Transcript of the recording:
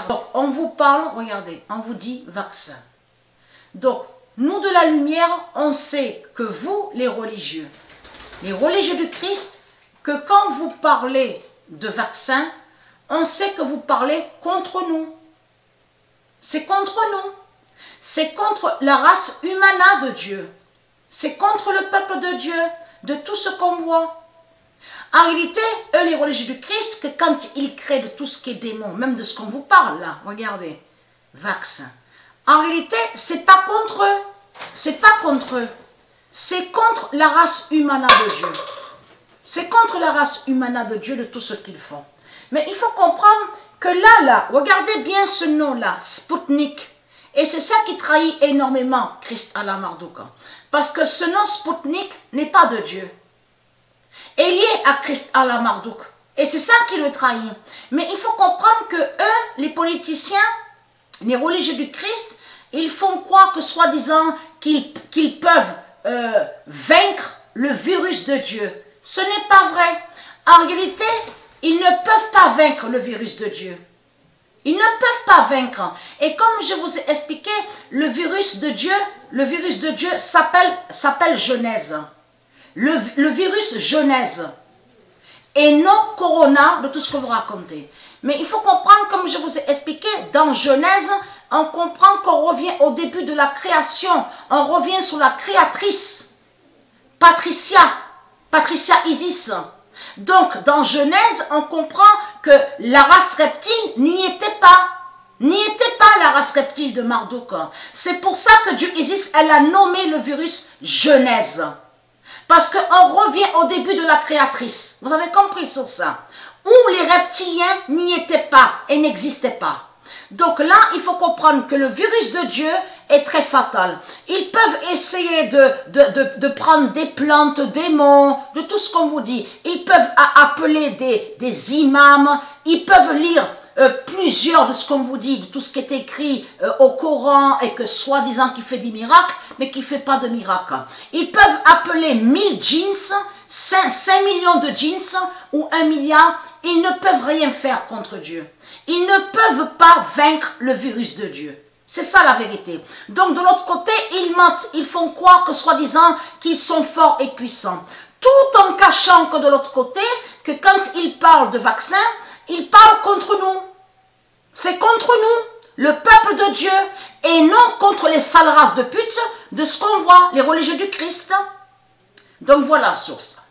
Donc, on vous parle, regardez, on vous dit vaccin. Donc, nous de la lumière, on sait que vous, les religieux du Christ, que quand vous parlez de vaccin, on sait que vous parlez contre nous. C'est contre nous. C'est contre la race humana de Dieu. C'est contre le peuple de Dieu, de tout ce qu'on voit. En réalité, eux, les religieux du Christ, que quand ils créent de tout ce qui est démon, même de ce qu'on vous parle là, regardez, vaccin. En réalité, c'est pas contre eux. C'est pas contre eux. C'est contre la race humana de Dieu. C'est contre la race humana de Dieu de tout ce qu'ils font. Mais il faut comprendre que là, regardez bien ce nom-là, Spoutnik. Et c'est ça qui trahit énormément Christ Allah Marduk. Parce que ce nom Spoutnik n'est pas de Dieu. Est lié à Christ Allah Marduk. Et c'est ça qui le trahit. Mais il faut comprendre que eux, les politiciens, les religieux du Christ, ils font croire que soi-disant qu'ils peuvent vaincre le virus de Dieu. Ce n'est pas vrai. En réalité, ils ne peuvent pas vaincre le virus de Dieu. Ils ne peuvent pas vaincre. Et comme je vous ai expliqué, le virus de Dieu s'appelle Genèse. Le virus Genèse. Et non Corona de tout ce que vous racontez. Mais il faut comprendre, comme je vous ai expliqué, dans Genèse, on comprend qu'on revient au début de la création. On revient sur la créatrice, Patricia Isis. Donc, dans Genèse, on comprend que la race reptile n'y était pas. N'y était pas la race reptile de Marduk. C'est pour ça que Dieu Isis, elle a nommé le virus Genèse. Parce qu'on revient au début de la créatrice. Vous avez compris sur ça. Où les reptiliens n'y étaient pas et n'existaient pas. Donc là, il faut comprendre que le virus de Dieu est très fatal. Ils peuvent essayer de prendre des plantes, des mots, de tout ce qu'on vous dit. Ils peuvent appeler des imams. Ils peuvent lire plusieurs de ce qu'on vous dit, de tout ce qui est écrit au Coran et que soi-disant qui fait des miracles, mais qui ne fait pas de miracles. Ils peuvent appeler 1000 djinns, 5 millions de djinns ou 1 milliard. Ils ne peuvent rien faire contre Dieu. Ils ne peuvent pas vaincre le virus de Dieu. C'est ça la vérité. Donc de l'autre côté, ils mentent. Ils font croire que soi-disant qu'ils sont forts et puissants. Tout en cachant que de l'autre côté, que quand ils parlent de vaccin, ils parlent contre nous. C'est contre nous, le peuple de Dieu, et non contre les sales races de putes de ce qu'on voit, les religieux du Christ. Donc voilà sur ça.